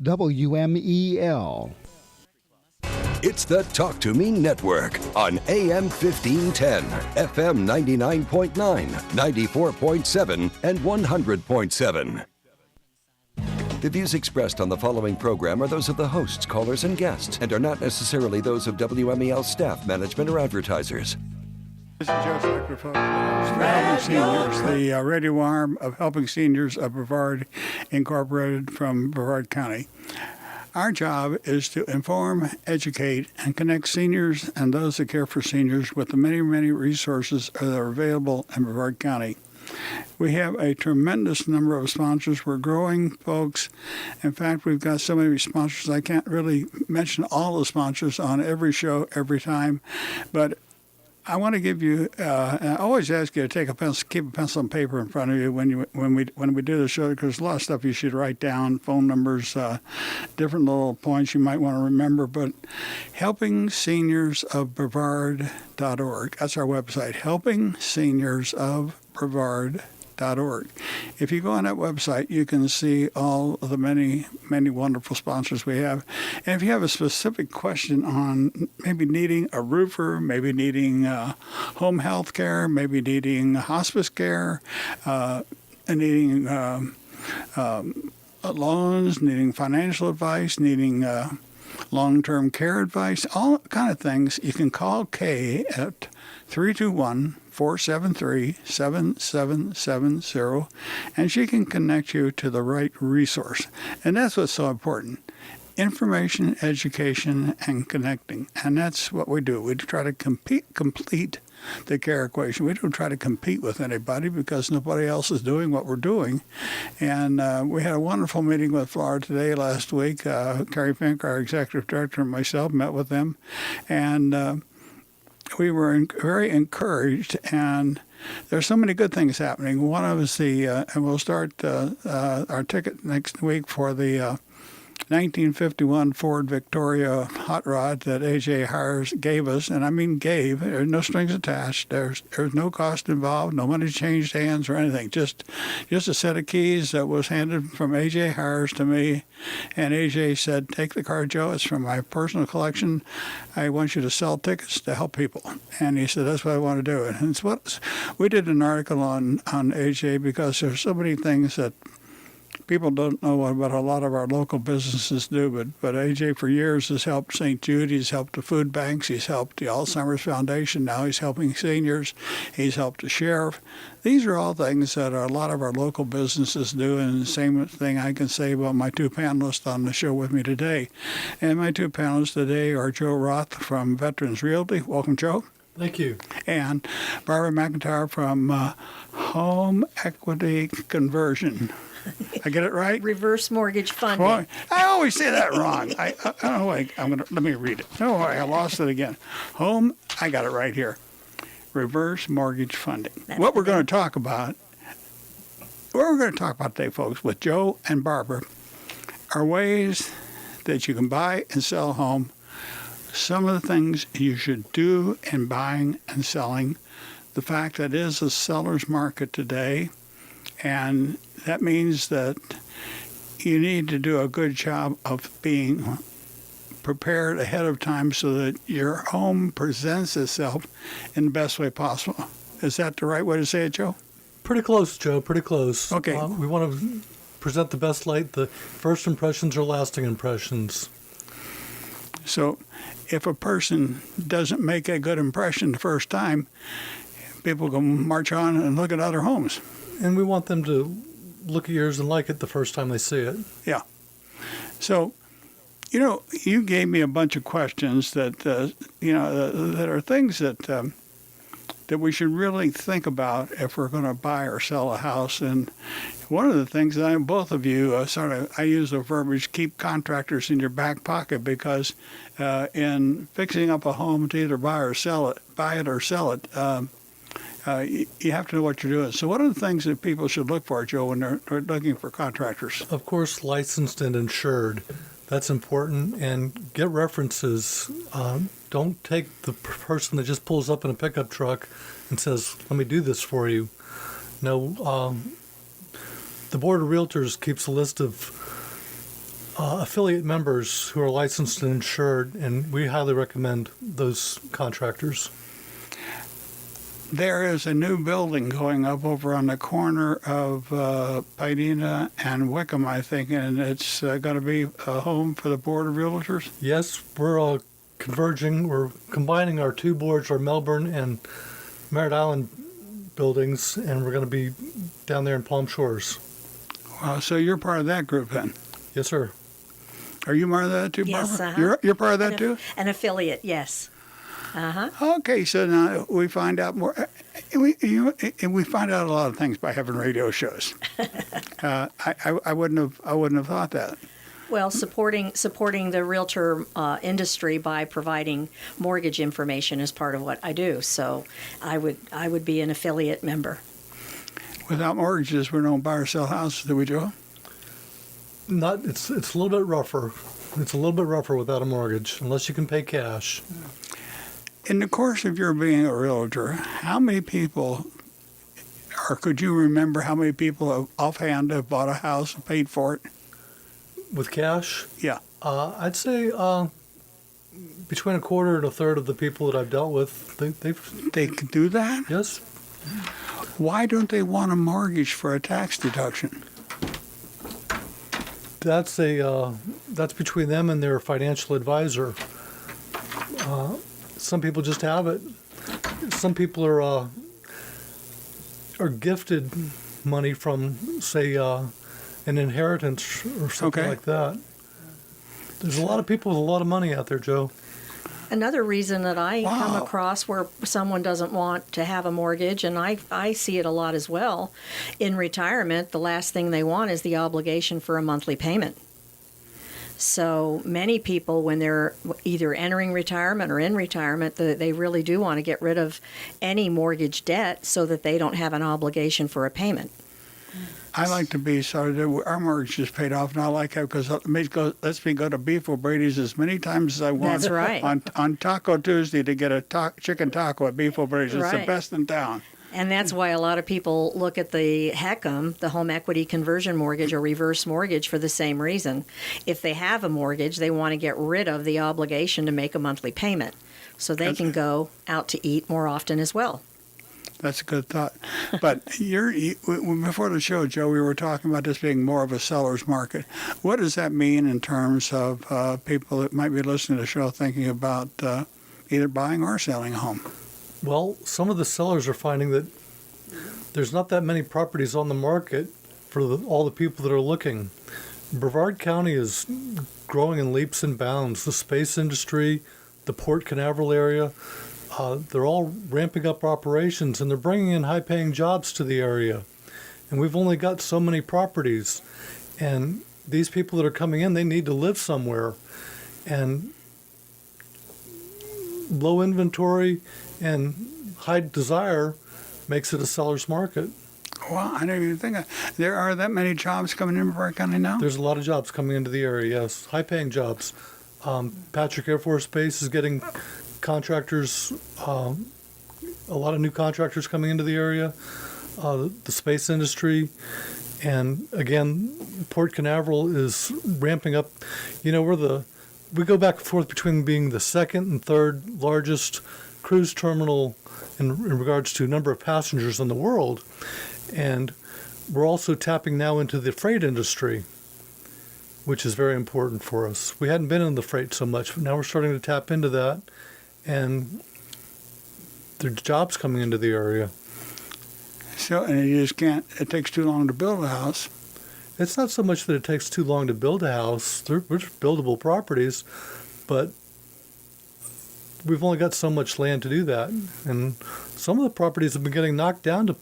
WMEL. It's the Talk to Me Network on AM 1510, FM 99.9, 94.7, and 100.7. The views expressed on the following program are those of the hosts, callers, and guests, and are not necessarily those of WMEL staff, management, or advertisers. This is Joe Steckler, folks. For Helping Seniors, the radio arm of Helping Seniors of Brevard, Incorporated from Brevard County. Our job is to inform, educate, and connect seniors and those that care for seniors with the many, many resources that are available in Brevard County. We have a tremendous number of sponsors. We're growing, folks. In fact, we've got so many sponsors, I can't really mention all the sponsors on every show, every time. But I want to give you. I always ask you to take a pencil, keep a pencil and paper in front of you when we do the show, because a lot of stuff you should write down, phone numbers, different little points you might want to remember. But helpingseniorsofbrevard.org. That's our website. helpingseniorsofbrevard.org. If you go on that website, you can see all of the many, many wonderful sponsors we have. And if you have a specific question on maybe needing a roofer, maybe needing home health care, maybe needing hospice care, needing loans, needing financial advice, needing long-term care advice, all kind of things, you can call Kay at 321-473-7770, and she can connect you to the right resource. And that's what's so important. Information, education, and connecting. And that's what we do. We try to complete the care equation. We don't try to compete with anybody because nobody else is doing what we're doing. And we had a wonderful meeting with Florida Today last week. Carrie Fink, our executive director, and myself met with them. And we were very encouraged, and there's so many good things happening. One of us, and we'll start our ticket next week for the 1951 Ford Victoria hot rod that AJ Hires gave us, and I mean gave. There's no strings attached. There's no cost involved. No money changed hands or anything. Just a set of keys that was handed from AJ Hires to me, and AJ said, "Take the car, Joe. It's from my personal collection. I want you to sell tickets to help people." And he said, "That's what I want to do." And it's what we did an article on AJ because there's so many things that people don't know what a lot of our local businesses do, but AJ for years has helped St. Jude, he's helped the food banks, he's helped the Alzheimer's Foundation, now he's helping seniors, he's helped the sheriff. These are all things that a lot of our local businesses do, and the same thing I can say about my two panelists on the show with me today. And my two panelists today are Joe Roth from Veterans Realty. Welcome, Joe. Thank you. And Barbara McIntyre from Home Equity Conversion. I get it right? Reverse mortgage funding. Well, I always say that wrong. I don't know. Let me read it. No, I lost it again. I got it right here. Reverse mortgage funding. What we're going to talk about today, folks, with Joe and Barbara, are ways that you can buy and sell a home. Some of the things you should do in buying and selling. The fact that it is a seller's market today, and that means that you need to do a good job of being prepared ahead of time so that your home presents itself in the best way possible. Is that the right way to say it, Joe? Pretty close, Joe, pretty close. Okay. We want to present the best light. The first impressions are lasting impressions. So if a person doesn't make a good impression the first time, people can march on and look at other homes. And we want them to look at yours and like it the first time they see it. Yeah. So, you gave me a bunch of questions that, that are things that we should really think about if we're going to buy or sell a house. And one of the things that both of you I use the verbiage, keep contractors in your back pocket, because in fixing up a home to either buy it or sell it, you have to know what you're doing. So what are the things that people should look for, Joe, when they're looking for contractors? Of course, licensed and insured. That's important. And get references. Don't take the person that just pulls up in a pickup truck and says, "Let me do this for you." No, the Board of Realtors keeps a list of affiliate members who are licensed and insured, and we highly recommend those contractors. There is a new building going up over on the corner of Paidena and Wickham, I think, and it's going to be a home for the Board of Realtors. Yes, we're converging. We're combining our two boards, our Melbourne and Merritt Island buildings, and we're going to be down there in Palm Shores. Wow, so you're part of that group then? Yes, sir. Are you part of that too, Yes, Barbara? You're part of that too? An affiliate, yes. Uh-huh. Okay, so now we find out more. We find out a lot of things by having radio shows. I wouldn't have thought that. Well, supporting the realtor industry by providing mortgage information is part of what I do. So I would be an affiliate member. Without mortgages, we don't buy or sell houses, do we, Joe? It's a little bit rougher. It's a little bit rougher without a mortgage, unless you can pay cash. In the course of your being a realtor, how many people, or could you remember how many people offhand have bought a house and paid for it? With cash? Yeah. I'd say between a quarter and a third of the people that I've dealt with, They can do that? yes. Why don't they want a mortgage for a tax deduction? That's between them and their financial advisor. Some people just have it. Some people are gifted money from, say, an inheritance or something like that. There's a lot of people with a lot of money out there, Joe. Another reason that I come across where someone doesn't want to have a mortgage, and I see it a lot as well, in retirement, the last thing they want is the obligation for a monthly payment. So many people, when they're either entering retirement or in retirement, they really do want to get rid of any mortgage debt so that they don't have an obligation for a payment. I like to be sorry that our mortgage is paid off, and I like that because it lets me go to Beef O'Brady's as many times as I want. That's right. On Taco Tuesday to get a chicken taco at Beef O'Brady's. It's the best in town. And that's why a lot of people look at the HECM, the home equity conversion mortgage or reverse mortgage, for the same reason. If they have a mortgage, they want to get rid of the obligation to make a monthly payment so they can go out to eat more often as well. That's a good thought. But before the show, Joe, we were talking about this being more of a seller's market. What does that mean in terms of people that might be listening to the show thinking about either buying or selling a home? Well, some of the sellers are finding that there's not that many properties on the market for all the people that are looking. Brevard County is growing in leaps and bounds. The space industry, the Port Canaveral area, they're all ramping up operations, and they're bringing in high-paying jobs to the area. And we've only got so many properties. And these people that are coming in, they need to live somewhere. And low inventory and high desire makes it a seller's market. Well, I didn't even think there are that many jobs coming in Brevard County now? There's a lot of jobs coming into the area, yes. High-paying jobs. Patrick Air Force Base is getting contractors, a lot of new contractors coming into the area. The space industry. And again, Port Canaveral is ramping up. You know, we go back and forth between being the second and third largest cruise terminal in regards to number of passengers in the world. And we're also tapping now into the freight industry, which is very important for us. We hadn't been in the freight so much, but now we're starting to tap into that. And there's jobs coming into the area. So, and you just can't, it takes too long to build a house. It's not so much that it takes too long to build a house. They're buildable properties, but we've only got so much land to do that. And some of the properties have been getting knocked down to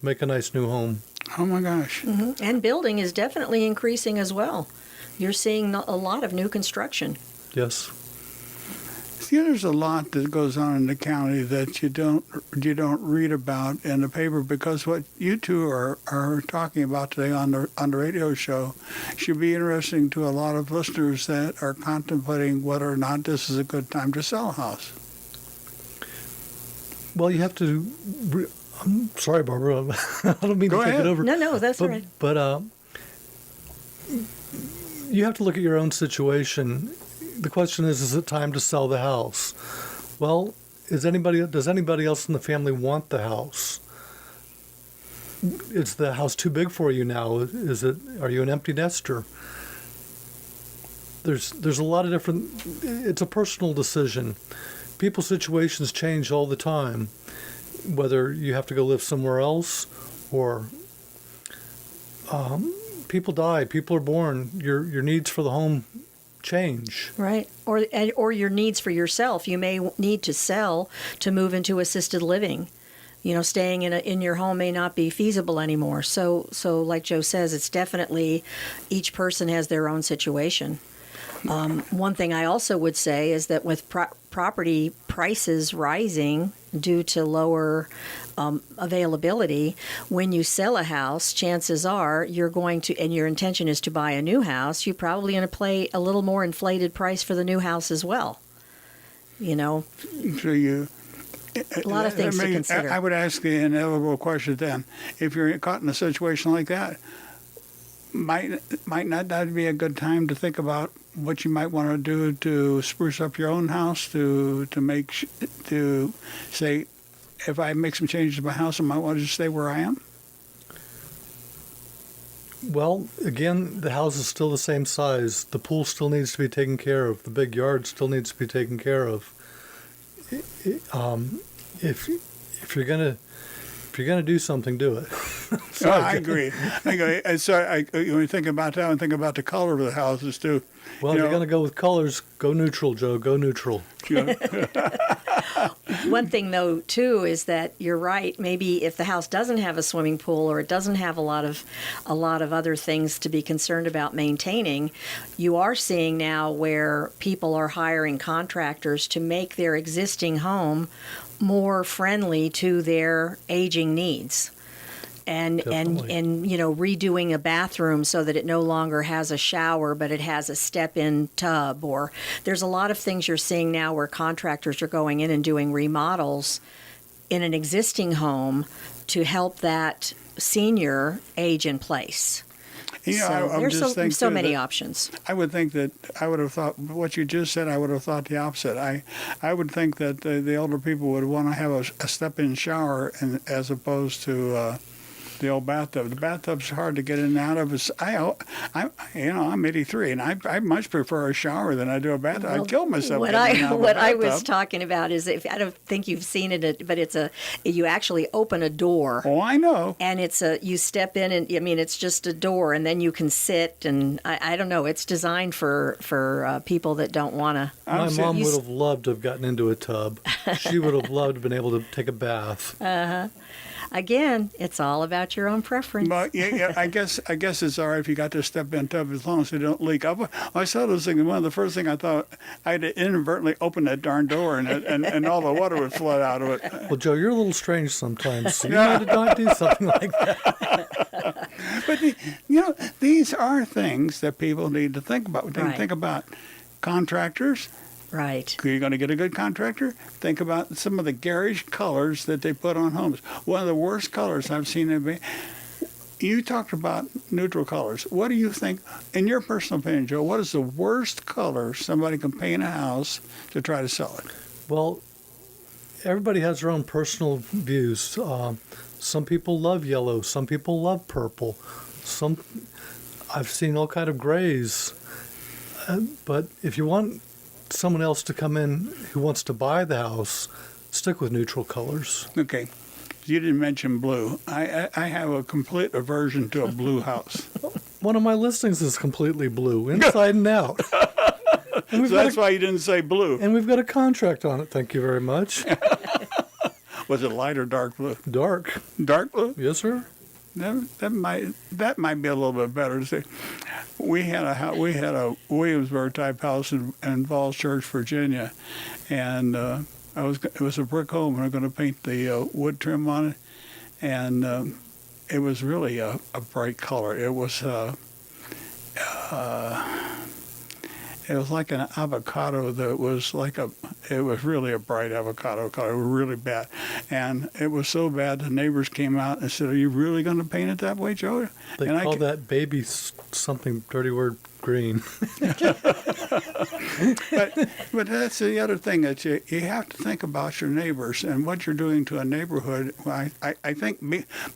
make a nice new home. Oh, my gosh. Mm-hmm. And building is definitely increasing as well. You're seeing a lot of new construction. Yes. See, there's a lot that goes on in the county that you don't read about in the paper, because what you two are talking about today on the radio show should be interesting to a lot of listeners that are contemplating whether or not this is a good time to sell a house. Well, you have to. I'm sorry, Barbara. I don't mean Go to ahead. take it over. No, that's all right. But you have to look at your own situation. The question is it time to sell the house? Well, does anybody else in the family want the house? Is the house too big for you now? Are you an empty nester? There's a lot of different, it's a personal decision. People's situations change all the time, whether you have to go live somewhere else or people die, people are born, your needs for the home change. Right. Or your needs for yourself. You may need to sell to move into assisted living. Staying in your home may not be feasible anymore. So like Joe says, it's definitely each person has their own situation. One thing I also would say is that with property prices rising due to lower availability, when you sell a house, chances are you're going to, and your intention is to buy a new house, you're probably going to pay a little more inflated price for the new house as well. So a lot of things to consider. I would ask the inevitable question then: if you're caught in a situation like that, might not that be a good time to think about what you might want to do to spruce up your own house, to say, if I make some changes to my house, I might want to just stay where I am? Well, again, the house is still the same size. The pool still needs to be taken care of. The big yard still needs to be taken care of. If you're gonna do something, do it. I agree. And so when you think about that, and think about the color of the houses too. Well, if you're going to go with colors, go neutral, Joe. Go neutral. One thing, though, too, is that you're right. Maybe if the house doesn't have a swimming pool or it doesn't have a lot of other things to be concerned about maintaining, you are seeing now where people are hiring contractors to make their existing home more friendly to their aging needs. And redoing a bathroom so that it no longer has a shower, but it has a step-in tub. Or there's a lot of things you're seeing now where contractors are going in and doing remodels in an existing home to help that senior age in place. There's so many options. I would think that I would have thought what you just said. I would have thought the opposite. I would think that the older people would want to have a step-in shower as opposed to the old bathtub. The bathtub's hard to get in and out of. I'm 83, and I much prefer a shower than I do a bathtub. I'd kill myself. What I was talking about is, if I don't think you've seen it, but you actually open a door. Oh, I know. And you step in, and it's just a door, and then you can sit, and I don't know. It's designed for people that don't want to. My mom would have loved to have gotten into a tub. She would have loved to have been able to take a bath. Again, it's all about your own preference. But yeah, I guess it's all right if you got to step-in tub as long as they don't leak. I saw those things. One of the first things I thought, I had to inadvertently open that darn door, and all the water would flood out of it. Well, Joe, you're a little strange sometimes. So you might not do something like that. But these are things that people need to think about. They think about contractors. Right. You're going to get a good contractor? Think about some of the garish colors that they put on homes. One of the worst colors I've seen. You talked about neutral colors. What do you think, in your personal opinion, Joe, what is the worst color somebody can paint a house to try to sell it? Well, everybody has their own personal views. Some people love yellow. Some people love purple. I've seen all kind of grays. But if you want someone else to come in who wants to buy the house, stick with neutral colors. Okay. You didn't mention blue. I have a complete aversion to a blue house. One of my listings is completely blue, inside and out. So that's why you didn't say blue. And we've got a contract on it, thank you very much. Was it light or dark blue? Dark. Dark blue? Yes, sir. That might be a little bit better to say. We had a Williamsburg type house in Falls Church, Virginia, and it was a brick home. We were going to paint the wood trim on it, and it was really a bright color. It was like an avocado that was it was really a bright avocado color. It was really bad. And it was so bad the neighbors came out and said, "Are you really going to paint it that way, Joe?" They call that baby something dirty word green. But that's the other thing that you have to think about your neighbors and what you're doing to a neighborhood. I think,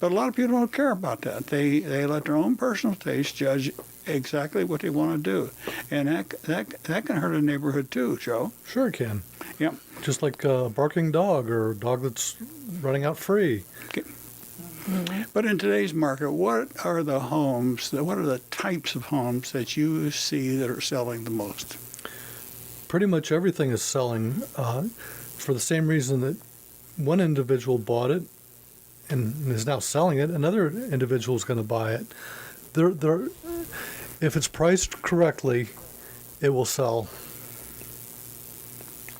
but a lot of people don't care about that. They let their own personal taste judge exactly what they want to do, and that can hurt a neighborhood too, Joe. Sure it can. Yeah. Just like a barking dog or a dog that's running out free. Okay. But in today's market, what are the types of homes that you see that are selling the most? Pretty much everything is selling for the same reason that one individual bought it and is now selling it. Another individual is going to buy it. If it's priced correctly, it will sell.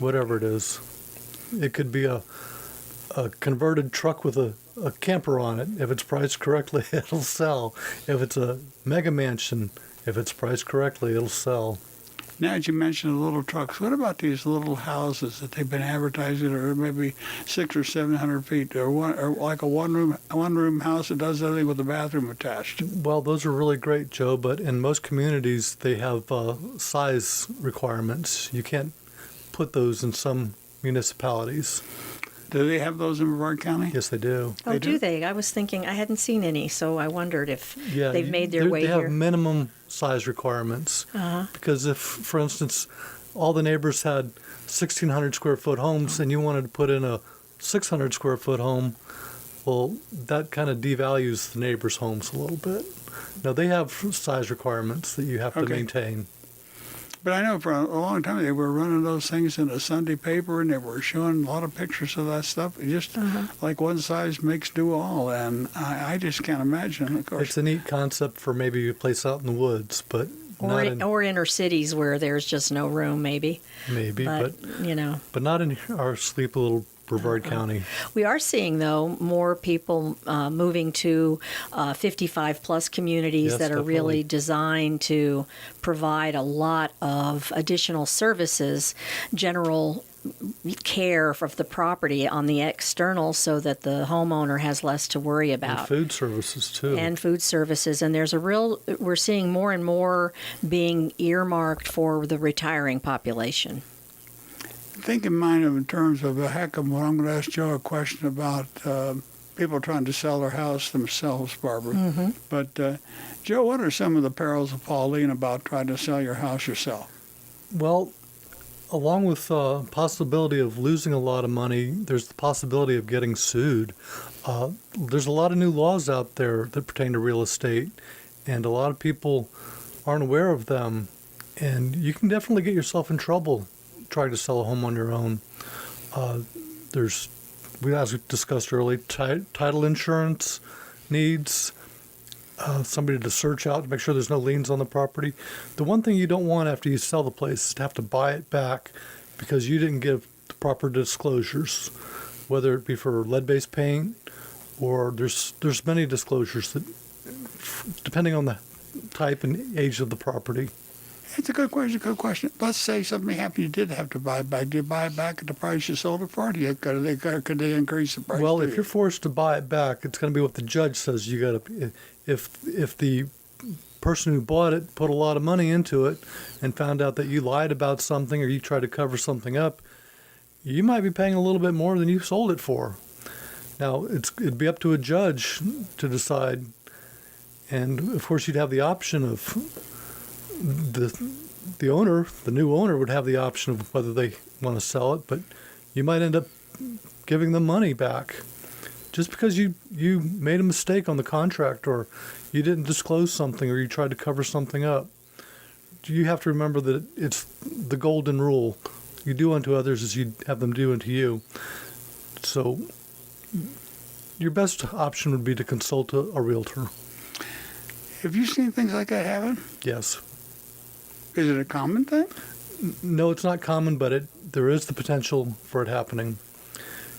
Whatever it is. It could be a converted truck with a camper on it. If it's priced correctly, it'll sell. If it's a mega mansion, if it's priced correctly, it'll sell. Now that you mentioned the little trucks, what about these little houses that they've been advertising, or maybe 600 or 700 feet, or like a one room house that does everything with a bathroom attached? Well, those are really great, Joe, but in most communities, they have size requirements. You can't put those in some municipalities. Do they have those in Brevard County? Yes, they do. Oh, do they? I was thinking, I hadn't seen any, so I wondered if they've made their way they here. have minimum size requirements. Because if, for instance, all the neighbors had 1,600 square foot homes and you wanted to put in a 600 square foot home, well, that kind of devalues the neighbors' homes a little bit. Now, they have size requirements that you have to maintain. But I know for a long time they were running those things in a Sunday paper, and they were showing a lot of pictures of that stuff. It just like one size makes do all, and I just can't imagine. Of course, it's a neat concept for maybe a place out in the woods, but or inner cities where there's just no room, maybe. Maybe, but but not in our sleepy little Brevard County. We are seeing, though, more people moving to 55-plus communities that are really designed to provide a lot of additional services, general care of the property on the external so that the homeowner has less to worry about. And food services, too. And food services. And there's we're seeing more and more being earmarked for the retiring population. Think in mind in terms of a heck of what I'm going to ask Joe a question about people trying to sell their house themselves, Barbara. But Joe, what are some of the perils of Pauline about trying to sell your house yourself? Well, along with the possibility of losing a lot of money, there's the possibility of getting sued. There's a lot of new laws out there that pertain to real estate, and a lot of people aren't aware of them. And you can definitely get yourself in trouble trying to sell a home on your own. As we discussed earlier, title insurance needs, somebody to search out to make sure there's no liens on the property. The one thing you don't want after you sell the place is to have to buy it back because you didn't give the proper disclosures, whether it be for lead-based paint or there's many disclosures that, depending on the type and age of the property. It's a good question. Let's say something happened, you did have to buy it back. Do you buy it back at the price you sold it for? Or could they increase the price? Well, if you're forced to buy it back, it's going to be what the judge says. You got to, if the person who bought it put a lot of money into it and found out that you lied about something or you tried to cover something up, you might be paying a little bit more than you sold it for. Now, it'd be up to a judge to decide, and of course, you'd have the option of the owner, the new owner, would have the option of whether they want to sell it, but you might end up giving them money back just because you made a mistake on the contract or you didn't disclose something or you tried to cover something up. You have to remember that it's the golden rule. You do unto others as you have them do unto you. So your best option would be to consult a realtor. Have you seen things like that happen? Yes. Is it a common thing? No, it's not common, but there is the potential for it happening.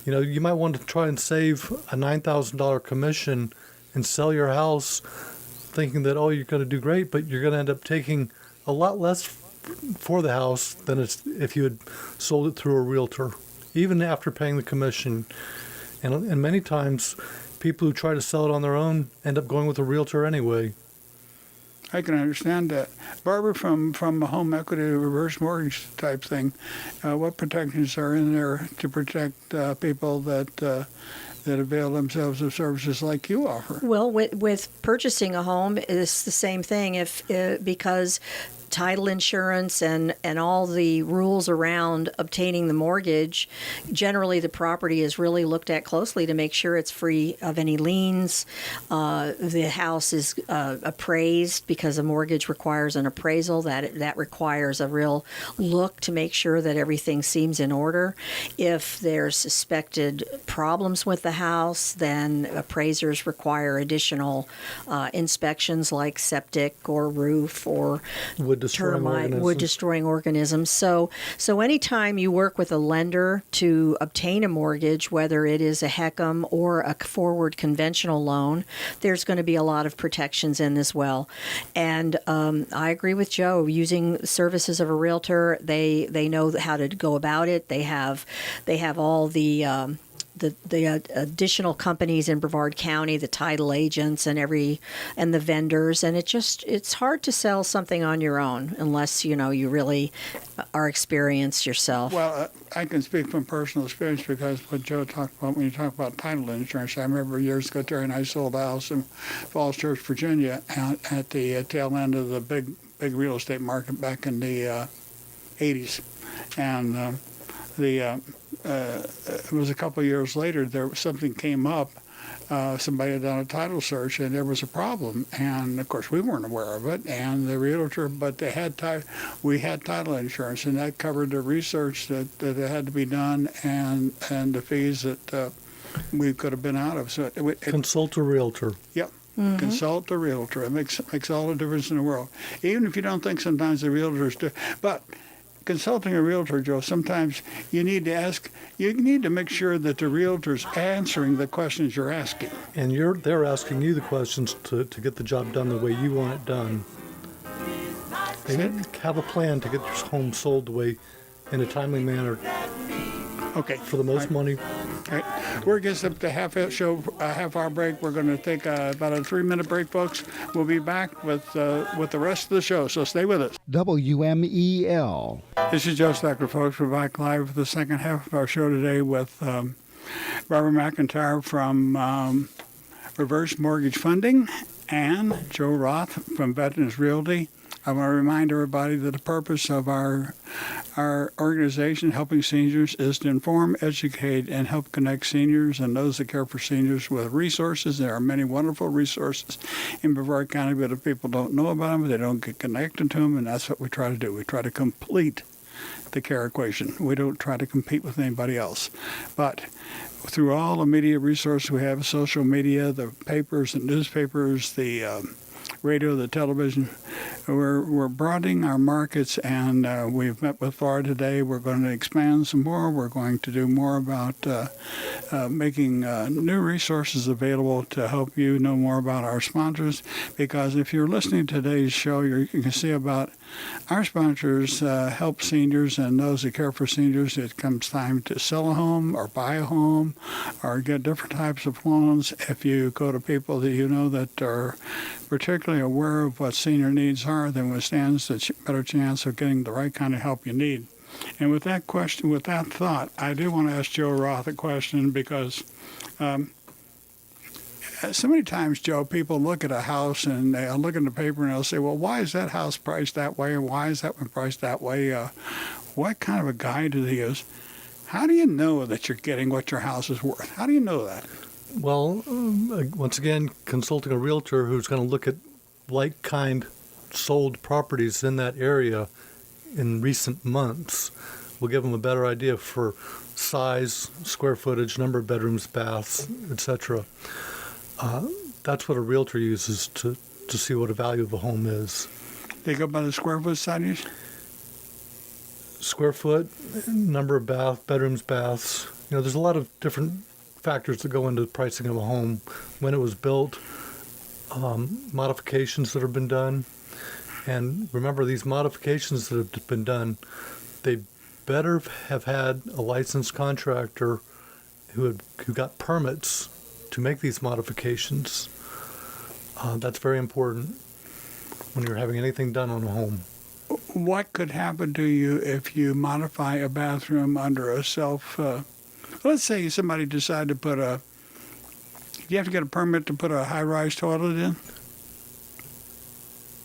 You might want to try and save a $9,000 commission and sell your house thinking that, you're going to do great, but you're going to end up taking a lot less for the house than if you had sold it through a realtor, even after paying the commission. And many times, people who try to sell it on their own end up going with a realtor anyway. I can understand that. Barbara, from a home equity reverse mortgage type thing, what protections are in there to protect people that avail themselves of services like you offer? Well, with purchasing a home, it's the same thing. Because title insurance and all the rules around obtaining the mortgage, generally the property is really looked at closely to make sure it's free of any liens. The house is appraised because a mortgage requires an appraisal. That requires a real look to make sure that everything seems in order. If there's suspected problems with the house, then appraisers require additional inspections like septic or roof or wood destroying organisms. So anytime you work with a lender to obtain a mortgage, whether it is a HECM or a forward conventional loan, there's going to be a lot of protections in as well. And I agree with Joe. Using services of a realtor, they know how to go about it. They have all the additional companies in Brevard County, the title agents and the vendors, and it's hard to sell something on your own unless you really are experienced yourself. Well, I can speak from personal experience because what Joe talked about when you talk about title insurance, I remember years ago, Terry and I sold a house in Falls Church, Virginia, at the tail end of the big real estate market back in the 80s, and it was a couple of years later, something came up. Somebody had done a title search, and there was a problem. And, of course, we weren't aware of it. And the realtor, but we had title insurance, and that covered the research that had to be done and the fees that we could have been out of. So Consult a realtor. Yep. Mm-hmm. Consult a realtor. It makes all the difference in the world. Even if you don't think sometimes the realtors do. But consulting a realtor, Joe, sometimes you need to make sure that the realtor's answering the questions you're asking. And they're asking you the questions to get the job done the way you want it done. They have a plan to get your home sold the way, in a timely manner. Okay. For the most money. All right. We're getting up to half-hour break. We're going to take about a 3-minute break, folks. We'll be back with the rest of the show, so stay with us. WMEL. This is Joe Steckler, folks. We're back live for the second half of our show today with Barbara McIntyre from Reverse Mortgage Funding and Joe Roth from Veterans Realty. I want to remind everybody that the purpose of our organization, Helping Seniors, is to inform, educate, and help connect seniors and those that care for seniors with resources. There are many wonderful resources in Brevard County, but if people don't know about them, they don't get connected to them, and that's what we try to do. We try to complete the care equation. We don't try to compete with anybody else. But through all the media resources we have, social media, the papers and newspapers, the radio, the television, we're broadening our markets, and we've met with FAR today. We're going to expand some more. We're going to do more about making new resources available to help you know more about our sponsors, because if you're listening to today's show, you can see about our sponsors help seniors and those that care for seniors. It comes time to sell a home or buy a home or get different types of loans. If you go to people that you know that are particularly aware of what senior needs are, then it stands a better chance of getting the right kind of help you need. And with that question, with that thought, I do want to ask Joe Roth a question, because so many times, Joe, people look at a house and they'll look in the paper and they'll say, well, why is that house priced that way? And why is that one priced that way? What kind of a guide do they use? How do you know that you're getting what your house is worth? How do you know that? Well, once again, consulting a realtor who's going to look at like-kind sold properties in that area in recent months will give them a better idea for size, square footage, number of bedrooms, baths, etc. That's what a realtor uses to see what a value of a home is. They go by the square foot size? Square foot, number of bedrooms, baths. There's a lot of different factors that go into the pricing of a home. When it was built, modifications that have been done. And remember, these modifications that have been done, they better have had a licensed contractor who got permits to make these modifications. That's very important. when you're having anything done on a home. What could happen to you if you modify a bathroom under a let's say somebody decided to put you have to get a permit to put a high-rise toilet in?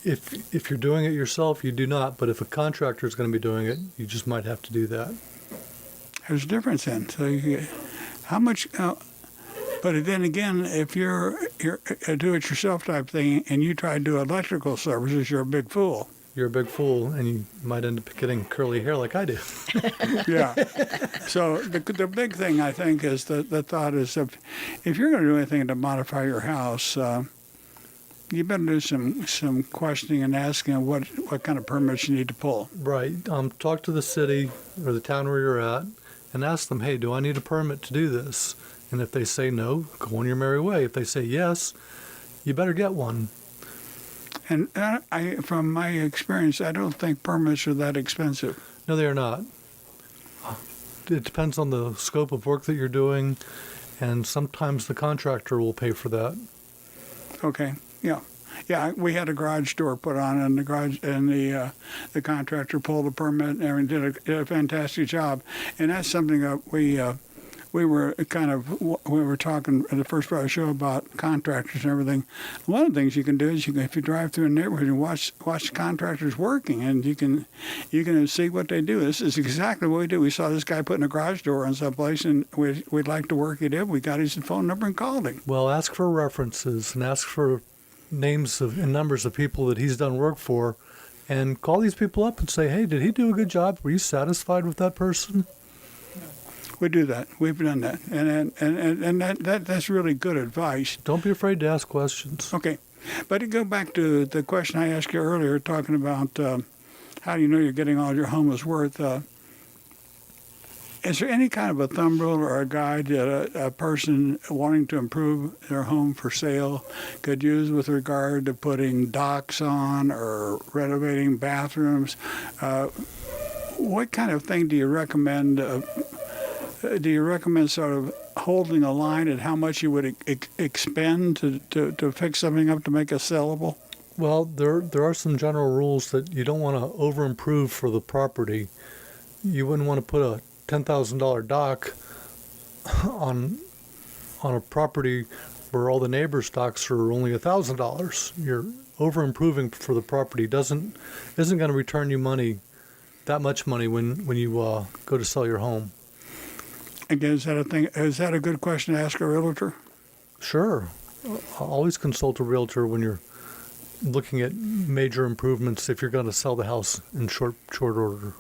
If you're doing it yourself, you do not. But if a contractor is going to be doing it, you just might have to do that. There's a difference then. So how much? But then again, if you're a do-it-yourself type thing and you try to do electrical services, you're a big fool. You're a big fool, and you might end up getting curly hair like I do. Yeah. So the big thing, I think, is the thought is if you're going to do anything to modify your house, you better do some questioning and asking what kind of permits you need to pull. Right. Talk to the city or the town where you're at and ask them, hey, do I need a permit to do this? And if they say no, go on your merry way. If they say yes, you better get one. And from my experience, I don't think permits are that expensive. No, they are not. It depends on the scope of work that you're doing, and sometimes the contractor will pay for that. Okay. Yeah. Yeah, we had a garage door put on in the garage, and the contractor pulled a permit and did a fantastic job. And that's something that we were talking in the first part of the show about contractors and everything. One of the things you can do is if you drive through a neighborhood and watch the contractors working, and you can see what they do. This is exactly what we do. We saw this guy putting a garage door in someplace, and we'd like the work he did. We got his phone number and called him. Well, ask for references and ask for names and numbers of people that he's done work for, and call these people up and say, hey, did he do a good job? Were you satisfied with that person? We do that. We've done that, and that's really good advice. Don't be afraid to ask questions. Okay, but to go back to the question I asked you earlier, talking about how do you know you're getting all your home is worth. Is there any kind of a thumb rule or a guide that a person wanting to improve their home for sale could use with regard to putting docks on or renovating bathrooms? What kind of thing do you recommend? Do you recommend sort of holding a line at how much you would expend to fix something up to make it sellable? Well, there are some general rules that you don't want to over-improve for the property. You wouldn't want to put a $10,000 dock on a property where all the neighbors' docks are only $1,000. You're over-improving for the property isn't going to return you that much money when you go to sell your home. Again, is that a good question to ask a realtor? Sure. Always consult a realtor when you're looking at major improvements if you're going to sell the house in short order.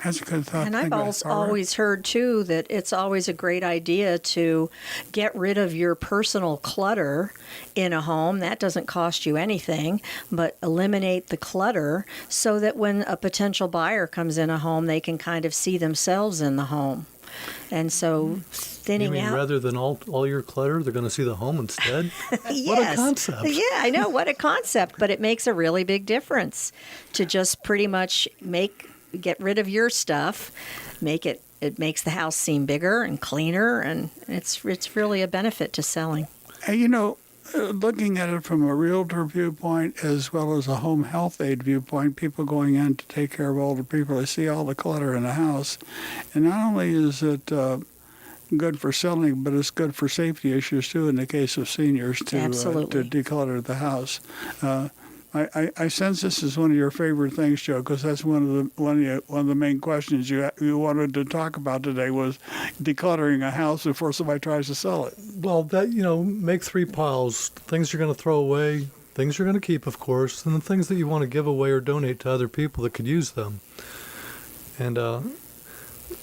That's a good thought. And I've always heard, too, that it's always a great idea to get rid of your personal clutter in a home. That doesn't cost you anything, but eliminate the clutter so that when a potential buyer comes in a home, they can kind of see themselves in the home. And so thinning out. Rather than all your clutter, they're going to see the home instead? Yes. What a concept. Yeah, I know. What a concept. But it makes a really big difference to just pretty much get rid of your stuff, it makes the house seem bigger and cleaner, and it's really a benefit to selling. Looking at it from a realtor viewpoint as well as a home health aide viewpoint, people going in to take care of older people, they see all the clutter in the house. And not only is it good for selling, but it's good for safety issues, too, in the case of seniors to declutter the house. I sense this is one of your favorite things, Joe, because that's one of the main questions you wanted to talk about today was decluttering a house before somebody tries to sell it. Well, make 3 piles: things you're going to throw away, things you're going to keep, of course, and the things that you want to give away or donate to other people that could use them. And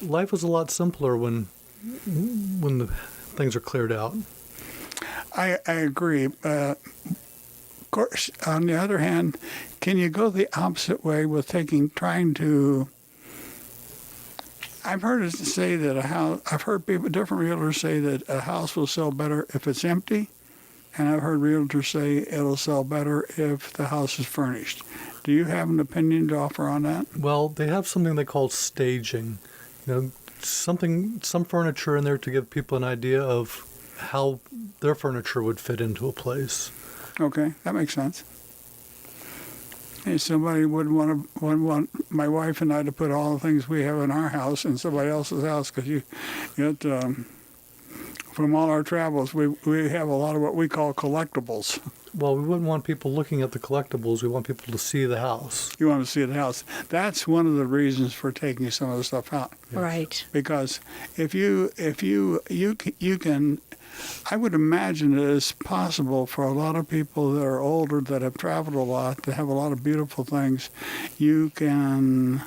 life is a lot simpler when the things are cleared out. I agree. Of course, on the other hand, can you go the opposite way with trying to? I've heard it say that different realtors say that a house will sell better if it's empty, and I've heard realtors say it'll sell better if the house is furnished. Do you have an opinion to offer on that? Well, they have something they call staging. Some furniture in there to give people an idea of how their furniture would fit into a place. Okay, that makes sense. And somebody wouldn't want my wife and I to put all the things we have in our house in somebody else's house, because you get, from all our travels, we have a lot of what we call collectibles. Well, we wouldn't want people looking at the collectibles. We want people to see the house. You want to see the house. That's one of the reasons for taking some of the stuff out. Right. Because if you can, I would imagine it is possible for a lot of people that are older, that have traveled a lot, that have a lot of beautiful things. You can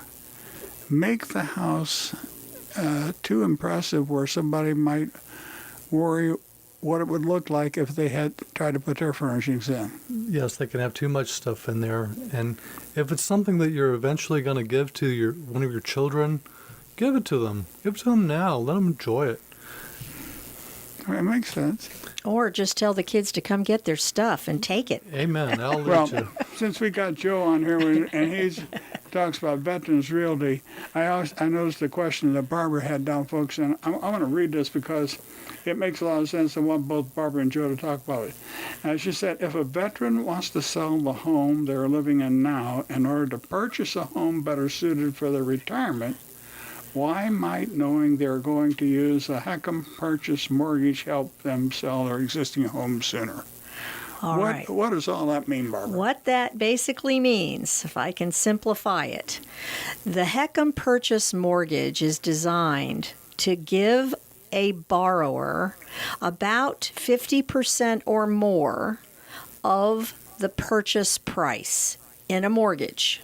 make the house too impressive where somebody might worry what it would look like if they had tried to put their furnishings in. Yes, they can have too much stuff in there. And if it's something that you're eventually going to give to one of your children, give it to them. Give it to them now. Let them enjoy it. It makes sense. Or just tell the kids to come get their stuff and take it. Amen. I'll Well, let you. since we got Joe on here and he talks about Veterans Realty, I noticed the question that Barbara had down, folks, and I'm going to read this because it makes a lot of sense. I want both Barbara and Joe to talk about it. She said, if a veteran wants to sell the home they're living in now in order to purchase a home better suited for their retirement, why might knowing they're going to use a HECM purchase mortgage help them sell their existing home sooner? All right. What does all that mean, Barbara? What that basically means, if I can simplify it, the HECM purchase mortgage is designed to give a borrower about 50% or more of the purchase price in a mortgage.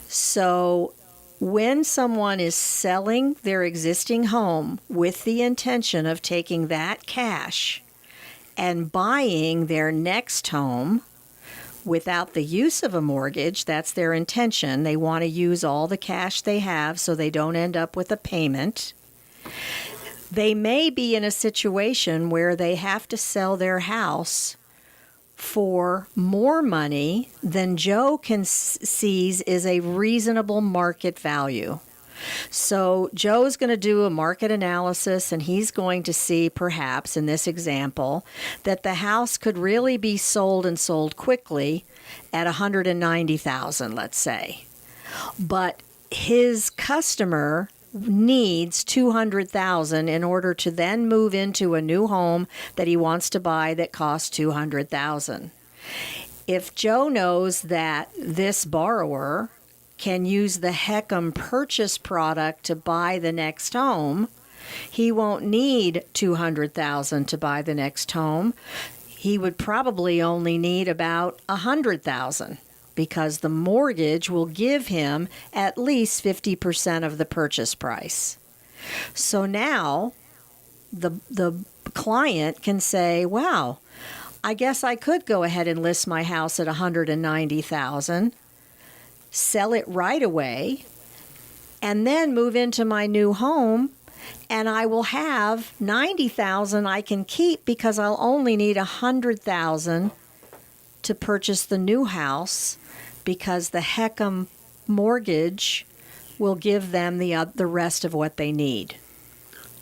So when someone is selling their existing home with the intention of taking that cash and buying their next home without the use of a mortgage, that's their intention. They want to use all the cash they have so they don't end up with a payment. They may be in a situation where they have to sell their house for more money than Joe sees is a reasonable market value. So Joe's going to do a market analysis, and he's going to see, perhaps in this example, that the house could really be sold and sold quickly at $190,000, let's say. But his customer needs $200,000 in order to then move into a new home that he wants to buy that costs $200,000. If Joe knows that this borrower can use the HECM purchase product to buy the next home, he won't need $200,000 to buy the next home. He would probably only need about $100,000. Because the mortgage will give him at least 50% of the purchase price. So now the client can say, wow, I guess I could go ahead and list my house at $190,000, sell it right away, and then move into my new home, and I will have $90,000 I can keep because I'll only need $100,000 to purchase the new house, because the HECM mortgage will give them the rest of what they need.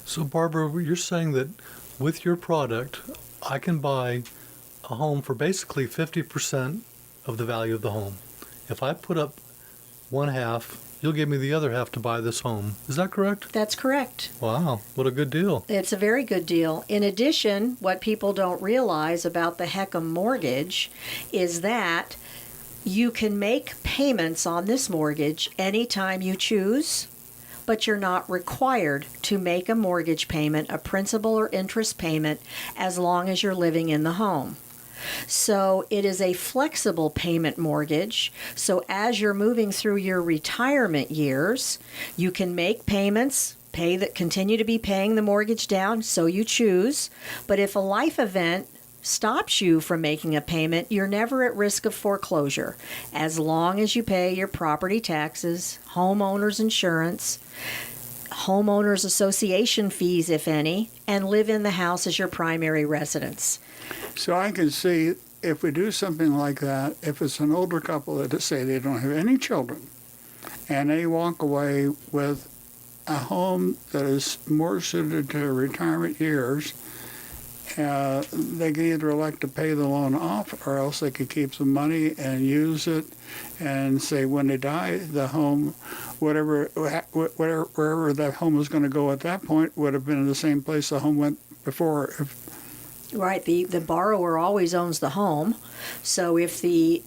So, Barbara, you're saying that with your product, I can buy a home for basically 50% of the value of the home. If I put up one half, you'll give me the other half to buy this home. Is that correct? That's correct. Wow, what a good deal. It's a very good deal. In addition, what people don't realize about the HECM mortgage is that you can make payments on this mortgage anytime you choose, but you're not required to make a mortgage payment, a principal or interest payment, as long as you're living in the home. So it is a flexible payment mortgage. So as you're moving through your retirement years, you can make payments, continue to be paying the mortgage down, so you choose. But if a life event stops you from making a payment, you're never at risk of foreclosure, as long as you pay your property taxes, homeowners insurance, homeowners association fees, if any, and live in the house as your primary residence. So I can see if we do something like that, if it's an older couple that say they don't have any children, and they walk away with a home that is more suited to retirement years, they could either elect to pay the loan off, or else they could keep the money and use it, and say when they die, the home, wherever that home was going to go at that point, would have been in the same place the home went before. Right. The borrower always owns the home. So if the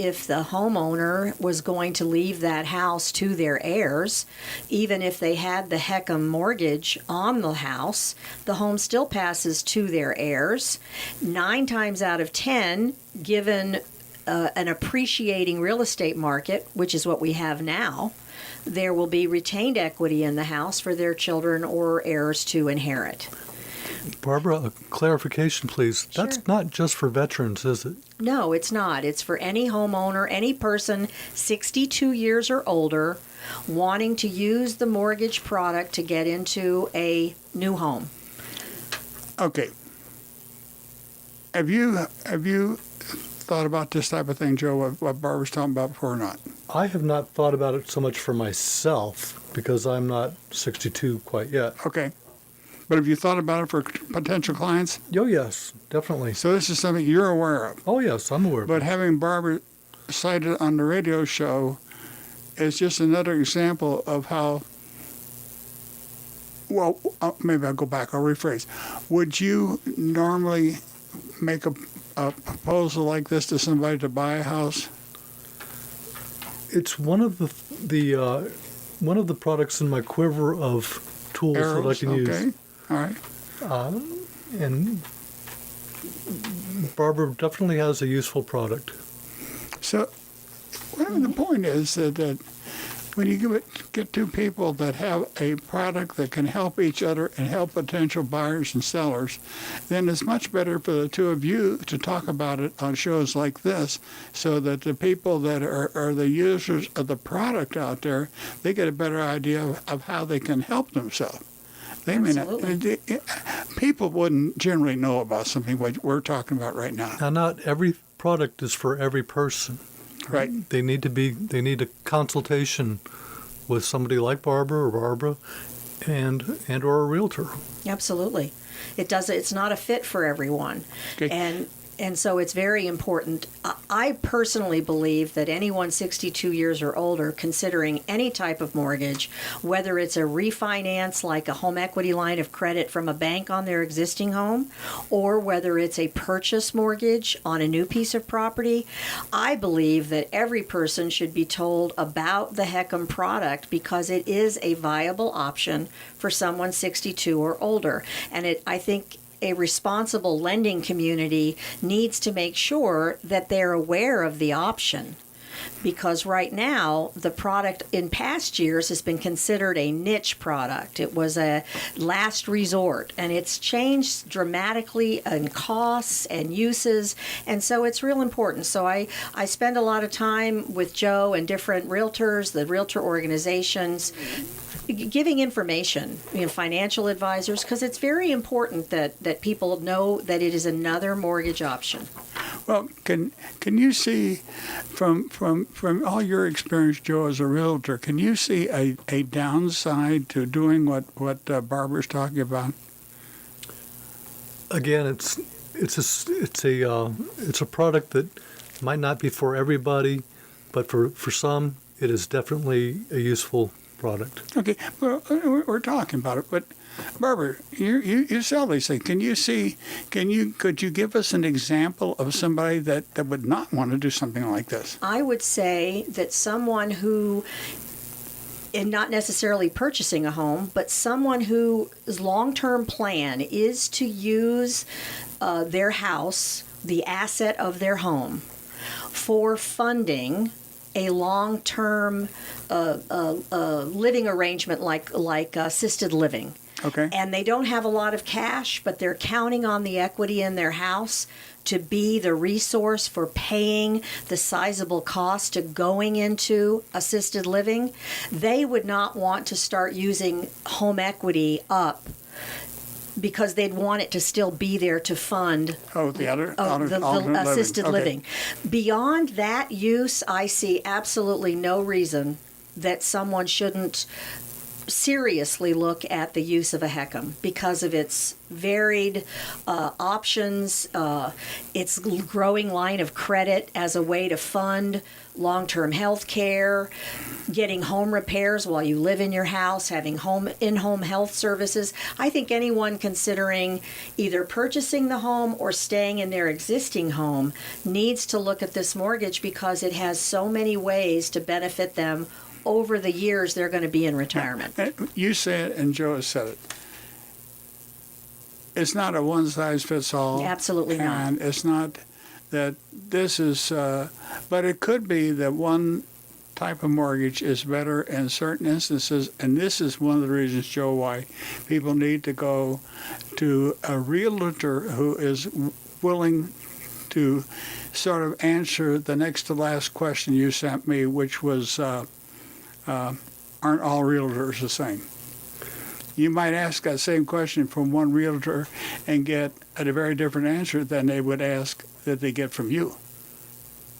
homeowner was going to leave that house to their heirs, even if they had the HECM mortgage on the house, the home still passes to their heirs. 9 times out of 10, given an appreciating real estate market, which is what we have now, there will be retained equity in the house for their children or heirs to inherit. Barbara, a clarification, please. Sure. That's not just for veterans, is it? No, it's not. It's for any homeowner, any person 62 years or older wanting to use the mortgage product to get into a new home. Okay. Have you thought about this type of thing, Joe, what Barbara's talking about before or not? I have not thought about it so much for myself because I'm not 62 quite yet. Okay. But have you thought about it for potential clients? Oh, yes, definitely. So this is something you're aware of. Oh, yes, I'm aware of But it. having Barbara cited on the radio show is just another example of how, well, maybe I'll go back, I'll rephrase. Would you normally make a proposal like this to somebody to buy a house? It's one of the products in my quiver of tools that I can okay. use. All right. And Barbara definitely has a useful product. So, well, the point is that when you get two people that have a product that can help each other and help potential buyers and sellers, then it's much better for the two of you to talk about it on shows like this, so that the people that are the users of the product out there, they get a better idea of how they can help themselves. They may not, people wouldn't generally know about something what we're talking about right now. Now, not every product is for every person. Right. They need a consultation with somebody like Barbara and or a realtor. Absolutely. It's not a fit for everyone. Okay. And so it's very important. I personally believe that anyone 62 years or older considering any type of mortgage, whether it's a refinance like a home equity line of credit from a bank on their existing home, or whether it's a purchase mortgage on a new piece of property, I believe that every person should be told about the HECM product because it is a viable option for someone 62 or older. And I think a responsible lending community needs to make sure that they're aware of the option, because right now the product in past years has been considered a niche product. It was a last resort, and it's changed dramatically in costs and uses, and so it's real important. So I spend a lot of time with Joe and different realtors, the realtor organizations, giving information, financial advisors, because it's very important that people know that it is another mortgage option. Well, can you see from all your experience, Joe, as a realtor, can you see a downside to doing what Barbara's talking about? Again, it's a product that might not be for everybody, but for some, it is definitely a useful product. Okay, well, we're talking about it, but Barbara, you sell these things. Could you give us an example of somebody that would not want to do something like this? I would say that someone who, and not necessarily purchasing a home, but someone whose long-term plan is to use their house, the asset of their home, for funding a long-term living arrangement like assisted living. Okay. And they don't have a lot of cash, but they're counting on the equity in their house to be the resource for paying the sizable cost to going into assisted living. They would not want to start using home equity up because they'd want it to still be there to fund the assisted living. living. Beyond that use, I see absolutely no reason that someone shouldn't seriously look at the use of a HECM because of its varied options, its growing line of credit as a way to fund long-term health care, getting home repairs while you live in your house, having in-home health services. I think anyone considering either purchasing the home or staying in their existing home needs to look at this mortgage because it has so many ways to benefit them over the years they're going to be in retirement. You say it, and Joe has said it. It's not a one-size-fits-all. Absolutely not. And it's not that this is, but it could be that one type of mortgage is better in certain instances, and this is one of the reasons, Joe, why people need to go to a realtor who is willing to sort of answer the next to last question you sent me, which was, aren't all realtors the same? You might ask that same question from one realtor and get a very different answer than they would ask that they get from you.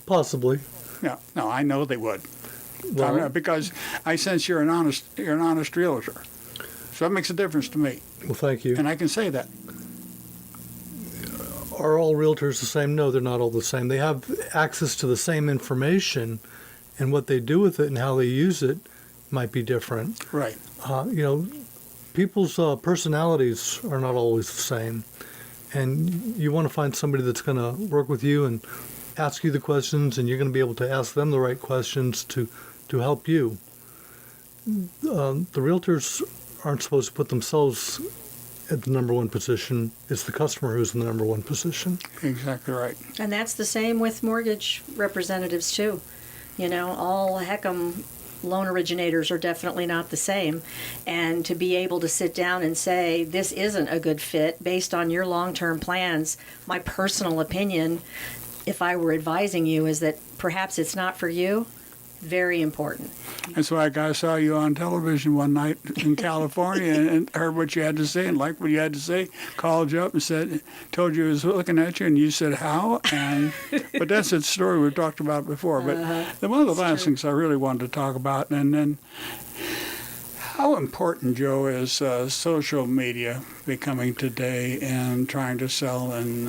Possibly. No, I know they would. Well, Because I sense you're an honest realtor. So that makes a difference to me. well, thank you. And I can say that. Are all realtors the same? No, they're not all the same. They have access to the same information, and what they do with it and how they use it might be different. Right. People's personalities are not always the same, and you want to find somebody that's going to work with you and ask you the questions, and you're going to be able to ask them the right questions to help you. The realtors aren't supposed to put themselves at the number one position. It's the customer who's in the number one position. Exactly right. And that's the same with mortgage representatives too. All HECM loan originators are definitely not the same. And to be able to sit down and say, this isn't a good fit based on your long-term plans, my personal opinion, if I were advising you, is that perhaps it's not for you. Very important. That's why I saw you on television one night in California and heard what you had to say and liked what you had to say, called you up and told you I was looking at you, and you said, how? But that's a story we've talked about before. But one of the last things I really wanted to talk about, and then how important, Joe, is social media becoming today and trying to sell and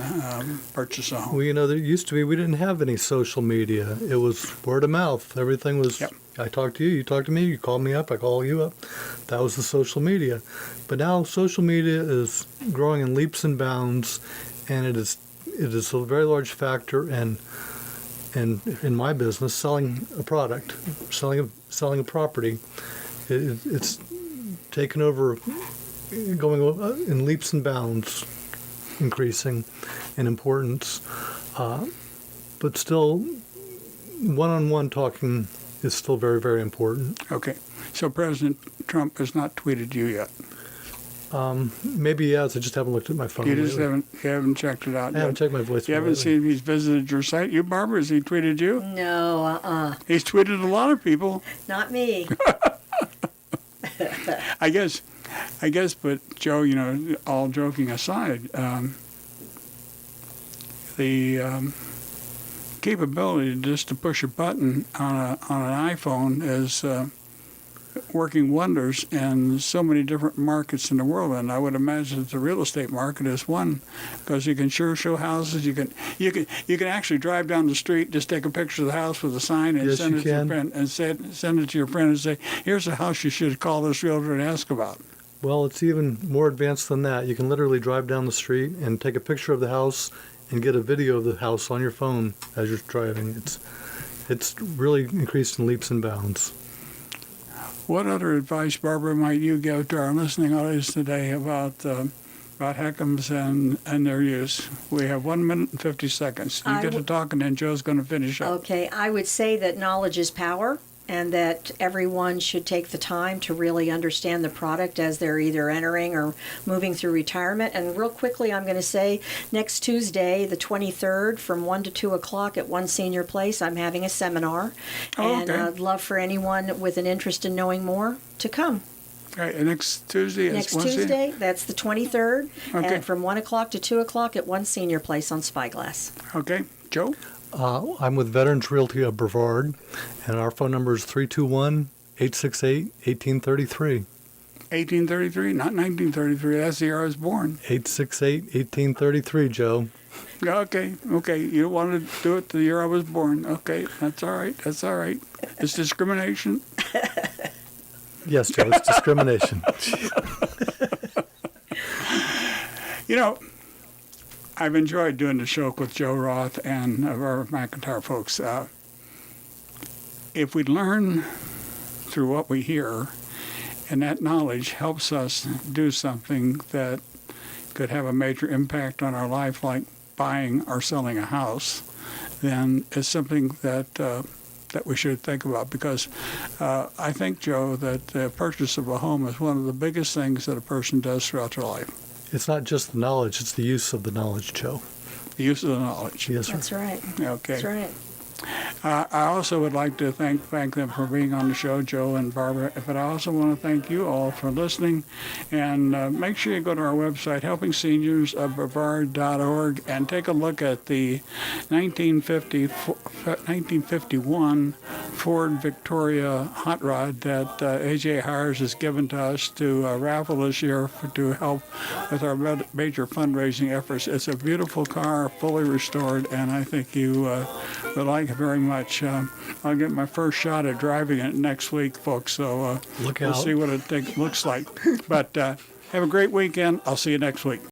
purchase a home? Well, there used to be, we didn't have any social media. It was word of mouth. Everything was, Yep. I talk to you, you talk to me, you call me up, I call you up. That was the social media. But now social media is growing in leaps and bounds, and it is a very large factor in my business, selling a product, selling a property. It's taken over, going in leaps and bounds, increasing in importance. But still, one-on-one talking is still very, very important. Okay. So President Trump has not tweeted you yet. Maybe he has. I just haven't looked at my phone. You just lately. haven't checked it out yet. I haven't checked my voicemail. You haven't lately. seen if he's visited your site. You, Barbara, has he tweeted you? No, He's tweeted a lot of people. not me. I guess, but Joe, all joking aside, the capability just to push a button on an iPhone is working wonders in so many different markets in the world, and I would imagine that the real estate market is one, because you can sure show houses. You can actually drive down the street, just take a picture of the house with a sign, and Yes, send you it to your can. friend, and send it to your friend and say, "Here's a house you should call this realtor and ask about." Well, it's even more advanced than that. You can literally drive down the street and take a picture of the house and get a video of the house on your phone as you're driving. It's really increased in leaps and bounds. What other advice, Barbara, might you give to our listening audience today about HECMs and their use? We have 1 minute and 50 seconds. You get to talk, and then Joe's going to finish up. Okay, I would say that knowledge is power, and that everyone should take the time to really understand the product as they're either entering or moving through retirement. And real quickly, I'm going to say next Tuesday, the 23rd, from 1 to 2 o'clock at One Senior Place, I'm having a seminar. Oh, and okay. I'd love for anyone with an interest in knowing more to come. Okay, and next Tuesday is Next Wednesday? Tuesday, that's the 23rd, Okay. and from 1 o'clock to 2 o'clock at One Senior Place on Spyglass. Okay, Joe? I'm with Veterans Realty of Brevard, and our phone number is 321-868-1833. 1833, not 1933. That's the year I was born. 8/6/1833, Joe. Okay. You wanted to do it the year I was born. Okay, that's all right. It's discrimination. Yes, Joe, it's discrimination. You know, I've enjoyed doing the show with Joe Roth and our McIntyre folks. If we learn through what we hear, and that knowledge helps us do something that could have a major impact on our life, like buying or selling a house, then it's something that we should think about. Because I think, Joe, that the purchase of a home is one of the biggest things that a person does throughout their life. It's not just the knowledge, it's the use of the knowledge, Joe. The use of the knowledge. Yes, sir. That's right. Okay. That's right. I also would like to thank them for being on the show, Joe and Barbara. But I also want to thank you all for listening. And make sure you go to our website, helpingseniorsofbrevard.org, and take a look at the 1951 Ford Victoria hot rod that AJ Hires has given to us to raffle this year to help with our major fundraising efforts. It's a beautiful car, fully restored, and I think you will like it very much. I'll get my first shot at driving it next week, folks, so Look we'll out. see what it looks like. But have a great weekend. I'll see you next week.